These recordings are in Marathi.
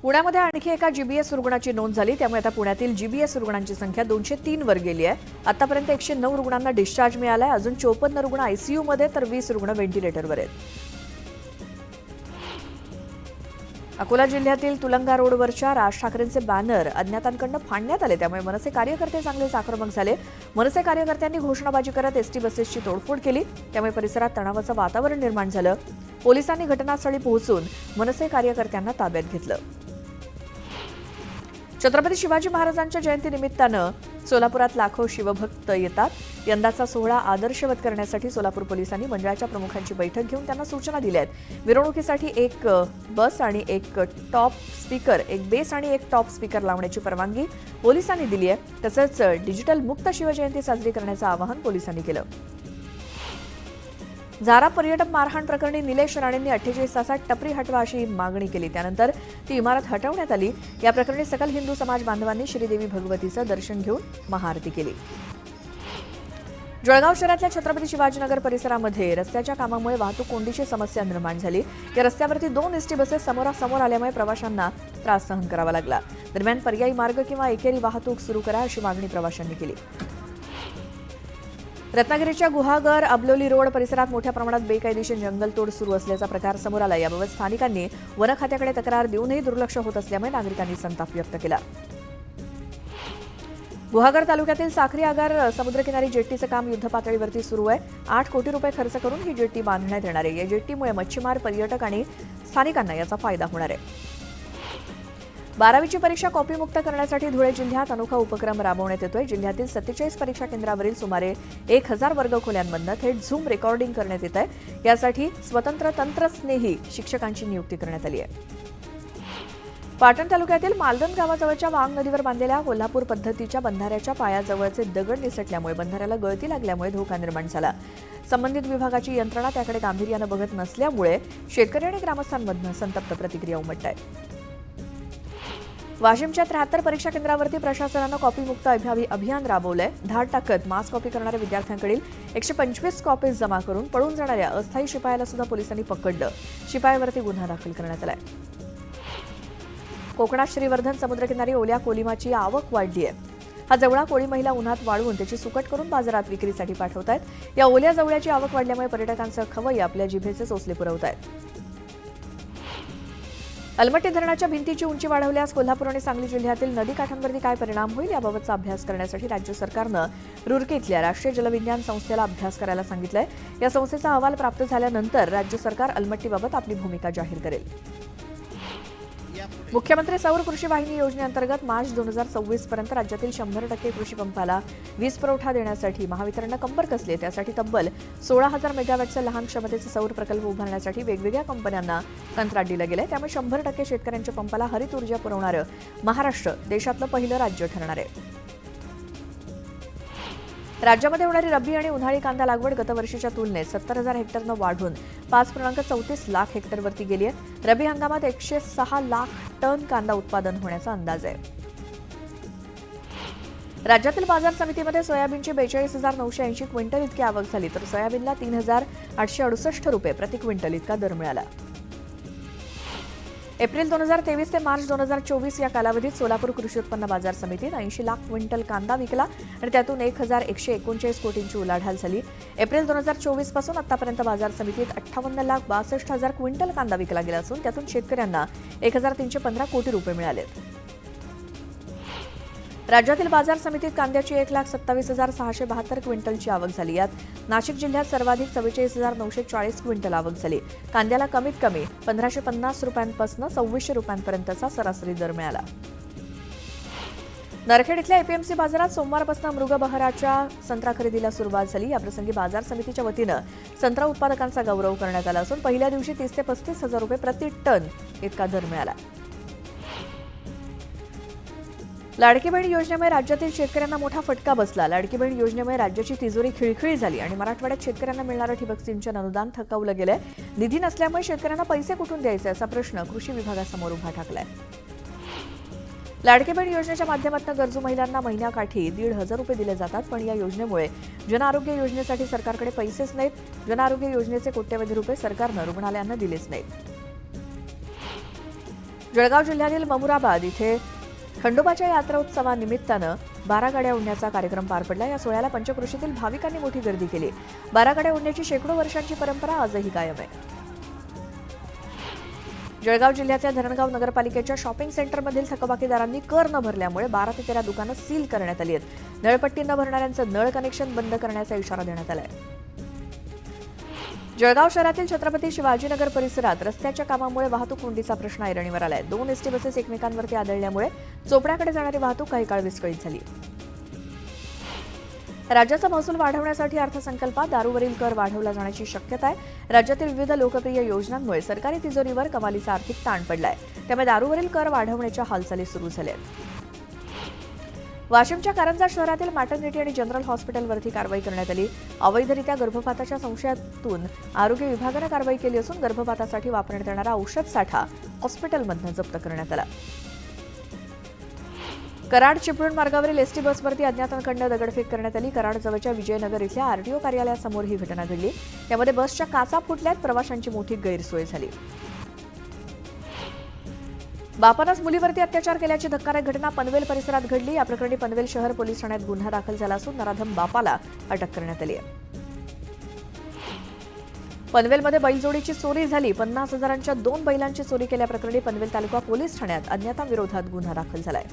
पुण्यामध्ये आणखी एका जीबीएस रुग्णाची नोंद झाली, त्यामुळे आता पुण्यातील जीबीएस रुग्णांची संख्या 203 वर गेली आहे। आतापर्यंत 109 रुग्णांना डिस्चार्ज मिळालाय। अजून 54 रुग्ण आयसीयू मध्ये तर 20 रुग्ण व्हेंटिलेटरवर आहेत। अकोला जिल्ह्यातील तुलंगा रोडवरच्या राज ठाकरेंचे बॅनर अज्ञातांकडून फाडण्यात आले, त्यामुळे मनसे कार्यकर्ते चांगलेच आक्रमक झाले। मनसे कार्यकर्त्यांनी घोषणाबाजी करत एसटी बसेसची तोडफोड केली, त्यामुळे परिसरात तणावाचं वातावरण निर्माण झालं। पोलिसांनी घटनास्थळी पोहोचून मनसे कार्यकर्त्यांना ताब्यात घेतलं। छत्रपती शिवाजी महाराजांच्या जयंतीनिमित्तानं सोलापुरात लाखो शिवभक्त येतात। यंदाचा सोहळा आदर्शवत करण्यासाठी सोलापूर पोलिसांनी मंडळाच्या प्रमुखांची बैठक घेऊन त्यांना सूचना दिल्या आहेत। मिरवणुकीसाठी एक बस आणि एक टॉप स्पीकर, एक बेस आणि एक टॉप स्पीकर लावण्याची परवानगी पोलिसांनी दिली आहे। तसंच डिजिटल मुक्त शिवजयंती साजरी करण्याचं आवाहन पोलिसांनी केलं। झारा पर्यटक मारहाण प्रकरणी निलेश राणेंनी 48 तासात टपरी हटवा अशी मागणी केली, त्यानंतर ती इमारत हटवण्यात आली। या प्रकरणी सकल हिंदू समाज बांधवांनी श्रीदेवी भगवतीचं दर्शन घेऊन महाआरती केली। जळगाव शहरातल्या छत्रपती शिवाजीनगर परिसरामध्ये रस्त्याच्या कामामुळे वाहतूक कोंडीची समस्या निर्माण झाली। या रस्त्यावरती 2 एसटी बसेस समोरासमोर आल्यामुळे प्रवाशांना त्रास सहन करावा लागला। दरम्यान पर्यायी मार्ग किंवा एकेरी वाहतूक सुरू करा अशी मागणी प्रवाशांनी केली। रत्नागिरीच्या गुहागर अबलोली रोड परिसरात मोठ्या प्रमाणात बेकायदेशीर जंगलतोड सुरू असल्याचा प्रकार समोर आला। याबाबत स्थानिकांनी वन खात्याकडे तक्रार देऊनही दुर्लक्ष होत असल्यामुळे नागरिकांनी संताप व्यक्त केला। गुहागर तालुक्यातील साखरी आगार समुद्रकिनारी जेट्टीचं काम युद्धपातळीवरती सुरू आहे। 8 कोटी रुपये खर्च करून ही जेट्टी बांधण्यात येणार आहे। या जेट्टीमुळे मच्छीमार, पर्यटक आणि स्थानिकांना याचा फायदा होणार आहे। 12वीची परीक्षा कॉपीमुक्त करण्यासाठी धुळे जिल्ह्यात अनोखा उपक्रम राबवण्यात येतोय। जिल्ह्यातील 47 परीक्षा केंद्रावरील सुमारे 1000 वर्गखोल्यांमधनं थेट झूम रेकॉर्डिंग करण्यात येत आहे। यासाठी स्वतंत्र तंत्रस्नेही शिक्षकांची नियुक्ती करण्यात आली आहे। पाटण तालुक्यातील मालदन गावाजवळच्या वांग नदीवर बांधलेल्या कोल्हापूर पद्धतीच्या बंधाऱ्याच्या पायाजवळचे दगड निसटल्यामुळे बंधाऱ्याला गळती लागल्यामुळे धोका निर्माण झाला। संबंधित विभागाची यंत्रणा त्याकडे गांभीर्यानं बघत नसल्यामुळे शेतकरी आणि ग्रामस्थांमधनं संतप्त प्रतिक्रिया उमटत आहेत। वाशिमच्या 73 परीक्षा केंद्रावरती प्रशासनानं कॉपीमुक्त अभियान राबवलंय। धाड टाकत मास कॉपी करणाऱ्या विद्यार्थ्यांकडील 125 कॉपीज जमा करून पळून जाणाऱ्या अस्थायी शिपायाला सुद्धा पोलिसांनी पकडलं। शिपायावरती गुन्हा दाखल करण्यात आलाय। कोकणात श्रीवर्धन समुद्रकिनारी ओल्या कोलिमाची आवक वाढली आहे। हा जवळा कोळी महिला उन्हात वाळवून त्याची सुकट करून बाजारात विक्रीसाठी पाठवतायत। या ओल्या जवळ्याची आवक वाढल्यामुळे पर्यटकांसह खवय्ये आपल्या जिभेचे चोचले पुरवतायत। अलमट्टी धरणाच्या भिंतीची उंची वाढवल्यास कोल्हापूर आणि सांगली जिल्ह्यातील नदीकाठांवरती काय परिणाम होईल याबाबतचा अभ्यास करण्यासाठी राज्य सरकारनं रुरकी इथल्या राष्ट्रीय जलविज्ञान संस्थेला अभ्यास करायला सांगितलंय। या संस्थेचा अहवाल प्राप्त झाल्यानंतर राज्य सरकार अलमट्टीबाबत आपली भूमिका जाहीर करेल। मुख्यमंत्री सौर कृषी वाहिनी योजनेअंतर्गत मार्च 2026 पर्यंत राज्यातील 100% कृषी पंपाला वीज पुरवठा देण्यासाठी महावितरणनं कंबर कसली आहे। त्यासाठी तब्बल 16,000 मेगावॅटचा लहान क्षमतेचे सौर प्रकल्प उभारण्यासाठी वेगवेगळ्या कंपन्यांना कंत्राट दिलं गेलंय। त्यामुळे 100% शेतकऱ्यांच्या पंपाला हरित ऊर्जा पुरवणारं महाराष्ट्र देशातलं पहिलं राज्य ठरणार आहे। राज्यामध्ये होणारी रब्बी आणि उन्हाळी कांदा लागवड गतवर्षीच्या तुलनेत 70,000 हेक्टरनं वाढून 5.34 लाख हेक्टरवरती गेली आहे। रब्बी हंगामात 106 लाख टन कांदा उत्पादन होण्याचा अंदाज आहे। राज्यातील बाजार समितीमध्ये सोयाबीनची 42,980 क्विंटल इतकी आवक झाली, तर सोयाबीनला 3,868 रुपये प्रति क्विंटल इतका दर मिळाला। एप्रिल 2023 ते मार्च 2024 या कालावधीत सोलापूर कृषी उत्पन्न बाजार समितीत 80 लाख क्विंटल कांदा विकला आणि त्यातून 1,139 कोटींची उलाढाल झाली। एप्रिल 2024 पासून आतापर्यंत बाजार समितीत 58,62,000 क्विंटल कांदा विकला गेला असून त्यातून शेतकऱ्यांना 1,315 कोटी रुपये मिळालेत। राज्यातील बाजार समितीत कांद्याची 1,27,672 क्विंटलची आवक झाली। यात नाशिक जिल्ह्यात सर्वाधिक 44,940 क्विंटल आवक झाली। कांद्याला कमीत कमी 1,550 रुपयांपासून 2,600 रुपयांपर्यंतचा सरासरी दर मिळाला। नरखेड इथल्या एपीएमसी बाजारात सोमवारपासून मृगबहाराच्या संत्रा खरेदीला सुरुवात झाली। याप्रसंगी बाजार समितीच्या वतीनं संत्रा उत्पादकांचा गौरव करण्यात आला असून पहिल्या दिवशी 30,000 ते 35,000 रुपये प्रति टन इतका दर मिळाला। लाडकी बहीण योजनेमुळे राज्यातील शेतकऱ्यांना मोठा फटका बसला। लाडकी बहीण योजनेमुळे राज्याची तिजोरी खिळखिळी झाली आणि मराठवाड्यात शेतकऱ्यांना मिळणारं ठिबक सिंचन अनुदान थकवलं गेलंय। निधी नसल्यामुळे शेतकऱ्यांना पैसे कुठून द्यायचे असा प्रश्न कृषी विभागासमोर उभा ठाकलाय। लाडकी बहीण योजनेच्या माध्यमातून गरजू महिलांना महिन्याकाठी 1,500 रुपये दिले जातात, पण या योजनेमुळे जनआरोग्य योजनेसाठी सरकारकडे पैसेच नाहीत। जनआरोग्य योजनेचे कोट्यवधी रुपये सरकारनं रुग्णालयांना दिलेच नाहीत। जळगाव जिल्ह्यातील ममुराबाद इथे खंडोबाच्या यात्रोत्सवानिमित्तानं 12 गाड्या ओढण्याचा कार्यक्रम पार पडला. या सोहळ्याला पंचक्रोशीतील भाविकांनी मोठी गर्दी केली. 12 गाड्या ओढण्याची शेकडो वर्षांची परंपरा आजही कायम आहे. जळगाव जिल्ह्याच्या धरणगाव नगरपालिकेच्या शॉपिंग सेंटरमधील थकबाकीदारांनी कर न भरल्यामुळे 12 ते 13 दुकानं सील करण्यात आली आहेत. नळपट्टी न भरणाऱ्यांचं नळ कनेक्शन बंद करण्याचा इशारा देण्यात आला आहे. जळगाव शहरातील छत्रपती शिवाजीनगर परिसरात रस्त्याच्या कामामुळे वाहतूक कोंडीचा प्रश्न ऐरणीवर आलाय. 2 एसटी बसेस एकमेकांवरती आदळल्यामुळे चोपड्याकडे जाणारी वाहतूक काही काळ विस्कळीत झाली. राज्याचा महसूल वाढवण्यासाठी अर्थसंकल्पात दारूवरील कर वाढवला जाण्याची शक्यता आहे. राज्यातील विविध लोकप्रिय योजनांमुळे सरकारी तिजोरीवर कमालीचा आर्थिक ताण पडलाय. त्यामुळे दारूवरील कर वाढवण्याच्या हालचाली सुरू झाल्या आहेत. वाशिमच्या कारंजा शहरातील मॅटर्निटी आणि जनरल हॉस्पिटलवरती कारवाई करण्यात आली. अवैधरित्या गर्भपाताच्या संशयातून आरोग्य विभागानं कारवाई केली असून गर्भपातासाठी वापरण्यात येणारा औषध साठा हॉस्पिटलमधून जप्त करण्यात आला. कराड चिपळूण मार्गावरील एसटी बसवरती अज्ञातांकडून दगडफेक करण्यात आली. कराडजवळच्या विजयनगर इथल्या आरटीओ कार्यालयासमोर ही घटना घडली. त्यामध्ये बसच्या काचा फुटल्यात. प्रवाशांची मोठी गैरसोय झाली. बापानंच मुलीवरती अत्याचार केल्याची धक्कादायक घटना पनवेल परिसरात घडली. या प्रकरणी पनवेल शहर पोलीस ठाण्यात गुन्हा दाखल झाला असून नराधम बापाला अटक करण्यात आली आहे. पनवेलमध्ये बैलजोडीची चोरी झाली. 50,000च्या 2 बैलांची चोरी केल्याप्रकरणी पनवेल तालुका पोलीस ठाण्यात अज्ञातांविरोधात गुन्हा दाखल झालाय.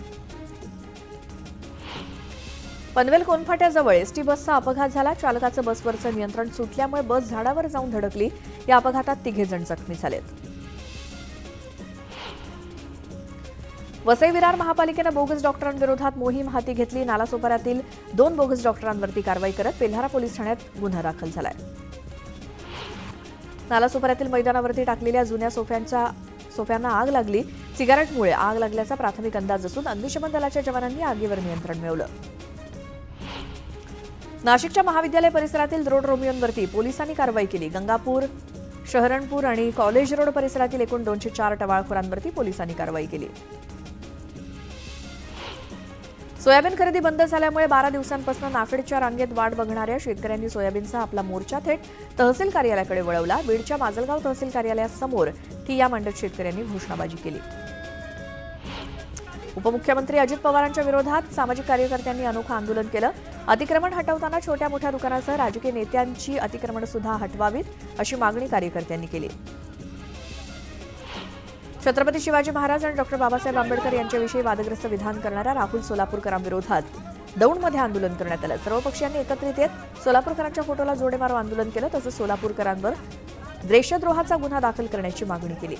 पनवेल कोनफाट्याजवळ एसटी बसचा अपघात झाला. चालकाचं बसवरचं नियंत्रण सुटल्यामुळे बस झाडावर जाऊन धडकली. या अपघातात 3 जण जखमी झालेत. वसई विरार महापालिकेनं बोगस डॉक्टरांविरोधात मोहीम हाती घेतली. नालासोपाऱ्यातील 2 बोगस डॉक्टरांवरती कारवाई करत पेल्हारा पोलीस ठाण्यात गुन्हा दाखल झालाय. नालासोपाऱ्यातील मैदानावरती टाकलेल्या जुन्या सोफ्यांना आग लागली. सिगारेटमुळे आग लागल्याचा प्राथमिक अंदाज असून अग्निशमन दलाच्या जवानांनी आगीवर नियंत्रण मिळवलं. नाशिकच्या महाविद्यालय परिसरातील रोड रोमियोंवरती पोलिसांनी कारवाई केली. गंगापूर, शहरणपूर आणि कॉलेज रोड परिसरातील एकूण 204 टवाळखोरांवरती पोलिसांनी कारवाई केली. सोयाबीन खरेदी बंद झाल्यामुळे 12 दिवसांपासून नाफेडच्या रांगेत वाट बघणाऱ्या शेतकऱ्यांनी सोयाबीनचा आपला मोर्चा थेट तहसील कार्यालयाकडे वळवला. बीडच्या माजलगाव तहसील कार्यालयासमोर ठिय्या मांडत शेतकऱ्यांनी घोषणाबाजी केली. उपमुख्यमंत्री अजित पवारांच्या विरोधात सामाजिक कार्यकर्त्यांनी अनोखं आंदोलन केलं. अतिक्रमण हटवताना छोट्या मोठ्या दुकानासह राजकीय नेत्यांची अतिक्रमण सुद्धा हटवावीत अशी मागणी कार्यकर्त्यांनी केली. छत्रपती शिवाजी महाराज आणि डॉक्टर बाबासाहेब आंबेडकर यांच्याविषयी वादग्रस्त विधान करणाऱ्या राहुल सोलापूरकरांविरोधात दौंडमध्ये आंदोलन करण्यात आलं. सर्व पक्षांनी एकत्रित येत सोलापूरकरांच्या फोटोला जोडे मारून आंदोलन केलं. तसंच सोलापूरकरांवर देशद्रोहाचा गुन्हा दाखल करण्याची मागणी केली.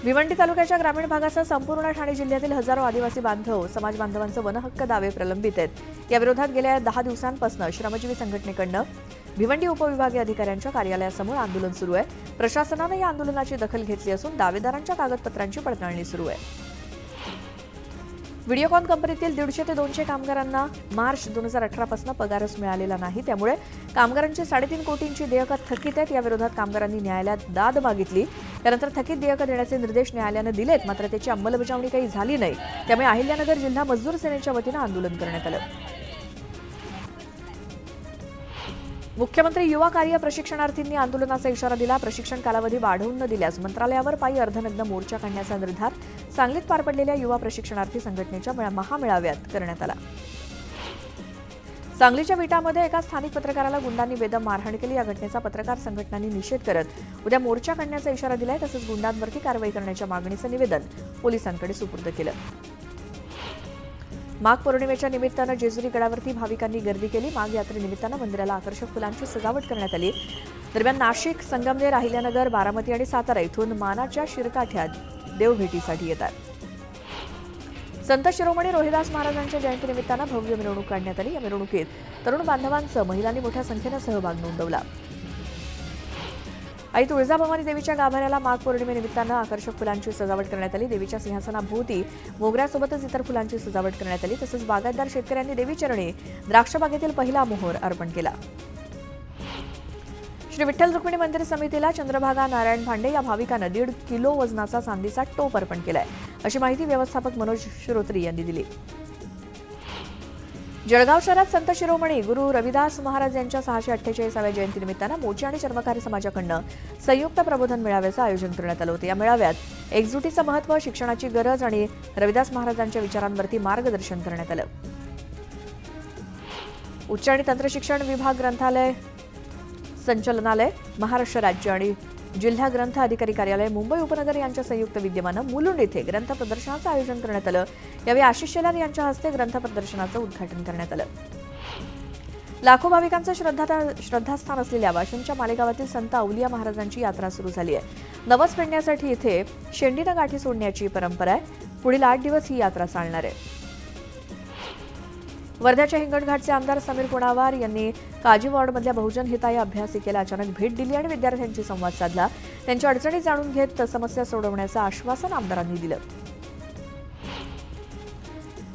भिवंडी तालुक्याच्या ग्रामीण भागासह संपूर्ण ठाणे जिल्ह्यातील हजारो आदिवासी बांधव समाज बांधवांचे वनहक्क दावे प्रलंबित आहेत. या विरोधात गेल्या 10 दिवसांपासून श्रमजीवी संघटनेकडून भिवंडी उपविभागीय अधिकाऱ्यांच्या कार्यालयासमोर आंदोलन सुरू आहे. प्रशासनाने या आंदोलनाची दखल घेतली असून दावेदारांच्या कागदपत्रांची पडताळणी सुरू आहे. व्हिडिओकॉन कंपनीतील 150 ते 200 कामगारांना मार्च 2018 पासून पगारच मिळालेला नाही. त्यामुळे कामगारांची 3.5 कोटींची देयकं थकीत आहेत. या विरोधात कामगारांनी न्यायालयात दाद मागितली. त्यानंतर थकीत देयकं देण्याचे निर्देश न्यायालयानं दिलेत, मात्र त्याची अंमलबजावणी काही झाली नाही. त्यामुळे अहिल्यानगर जिल्हा मजदूर सेनेच्या वतीनं आंदोलन करण्यात आलं. मुख्यमंत्री युवा कार्य प्रशिक्षणार्थींनी आंदोलनाचा इशारा दिला. प्रशिक्षण कालावधी वाढवून न दिल्यास मंत्रालयावर पायी अर्धनग्न मोर्चा काढण्याचा निर्धार सांगलीत पार पडलेल्या युवा प्रशिक्षणार्थी संघटनेच्या महामेळाव्यात करण्यात आला. सांगलीच्या विटामध्ये एका स्थानिक पत्रकाराला गुंडांनी बेदम मारहाण केली. या घटनेचा पत्रकार संघटनांनी निषेध करत उद्या मोर्चा काढण्याचा इशारा दिलाय. तसंच गुंडांवरती कारवाई करण्याच्या मागणीचं निवेदन पोलिसांकडे सुपूर्द केलं. माघ पौर्णिमेच्या निमित्तानं जेजुरी गडावरती भाविकांनी गर्दी केली. माघ यात्रेनिमित्तानं मंदिराला आकर्षक फुलांची सजावट करण्यात आली. दरम्यान नाशिक, संगमनेर, अहिल्यानगर, बारामती आणि सातारा इथून मानाच्या शिरकाठ्यात देवभेटीसाठी येतात. संत शिरोमणी रोहिदास महाराजांच्या जयंतीनिमित्तानं भव्य मिरवणूक काढण्यात आली. या मिरवणुकीत तरुण बांधवांसह महिलांनी मोठ्या संख्येनं सहभाग नोंदवला. आई तुळजाभवानी देवीच्या गाभाऱ्याला माघ पौर्णिमेनिमित्तानं आकर्षक फुलांची सजावट करण्यात आली. देवीच्या सिंहासनाभोवती मोगऱ्यासोबतच इतर फुलांची सजावट करण्यात आली. तसंच बागायतदार शेतकऱ्यांनी देवीचरणी द्राक्षबागेतील पहिला मोहोर अर्पण केला. श्री विठ्ठल रुक्मिणी मंदिर समितीला चंद्रभागा नारायण भांडे या भाविकानं 1.5 किलो वजनाचा चांदीचा टोप अर्पण केलाय, अशी माहिती व्यवस्थापक मनोज श्रोत्री यांनी दिली. जळगाव शहरात संत शिरोमणी गुरु रविदास महाराज यांच्या 648व्या जयंतीनिमित्तानं मोची आणि चर्मकारी समाजाकडून संयुक्त प्रबोधन मेळाव्याचं आयोजन करण्यात आलं होतं. या मेळाव्यात एकजुटीचं महत्त्व, शिक्षणाची गरज आणि रविदास महाराजांच्या विचारांवरती मार्गदर्शन करण्यात आलं. उच्च आणि तंत्रशिक्षण विभाग, ग्रंथालय संचालनालय, महाराष्ट्र राज्य आणि जिल्हा ग्रंथ अधिकारी कार्यालय, मुंबई उपनगर यांच्या संयुक्त विद्यमानं मुलुंड येथे ग्रंथ प्रदर्शनाचं आयोजन करण्यात आलं. यावेळी आशिष शेलार यांच्या हस्ते ग्रंथ प्रदर्शनाचं उद्घाटन करण्यात आलं. लाखो भाविकांचं श्रद्धास्थान असलेल्या वाशिमच्या मालेगावातील संत अवलिया महाराजांची यात्रा सुरू झाली आहे. नवस फेडण्यासाठी इथे शेंडीनं गाठी सोडण्याची परंपरा आहे. पुढील 8 दिवस ही यात्रा चालणार आहे. वर्ध्याच्या हिंगणघाटचे आमदार समीर कुणावार यांनी काजी वॉर्डमधल्या बहुजन हिताय अभ्यासिकेला अचानक भेट दिली आणि विद्यार्थ्यांशी संवाद साधला. त्यांच्या अडचणी जाणून घेत समस्या सोडवण्याचं आश्वासन आमदारांनी दिलं.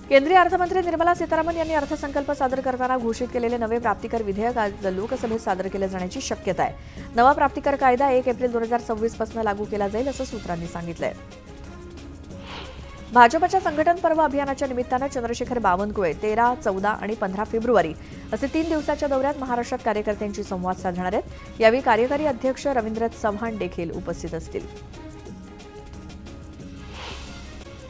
केंद्रीय अर्थमंत्री निर्मला सीतारामन यांनी अर्थसंकल्प सादर करताना घोषित केलेले नवे प्राप्तिकर विधेयक आज लोकसभेत सादर केलं जाण्याची शक्यता आहे. नवा प्राप्तिकर कायदा 1 एप्रिल 2026 पासून लागू केला जाईल असं सूत्रांनी सांगितलंय. भाजपच्या संघटन पर्व अभियानाच्या निमित्तानं चंद्रशेखर बावनकुळे 13, 14 आणि 15 फेब्रुवारी असे 3 दिवसाच्या दौऱ्यात महाराष्ट्रात कार्यकर्त्यांशी संवाद साधणार आहेत. यावेळी कार्यकारी अध्यक्ष रवींद्र चव्हाण देखील उपस्थित असतील.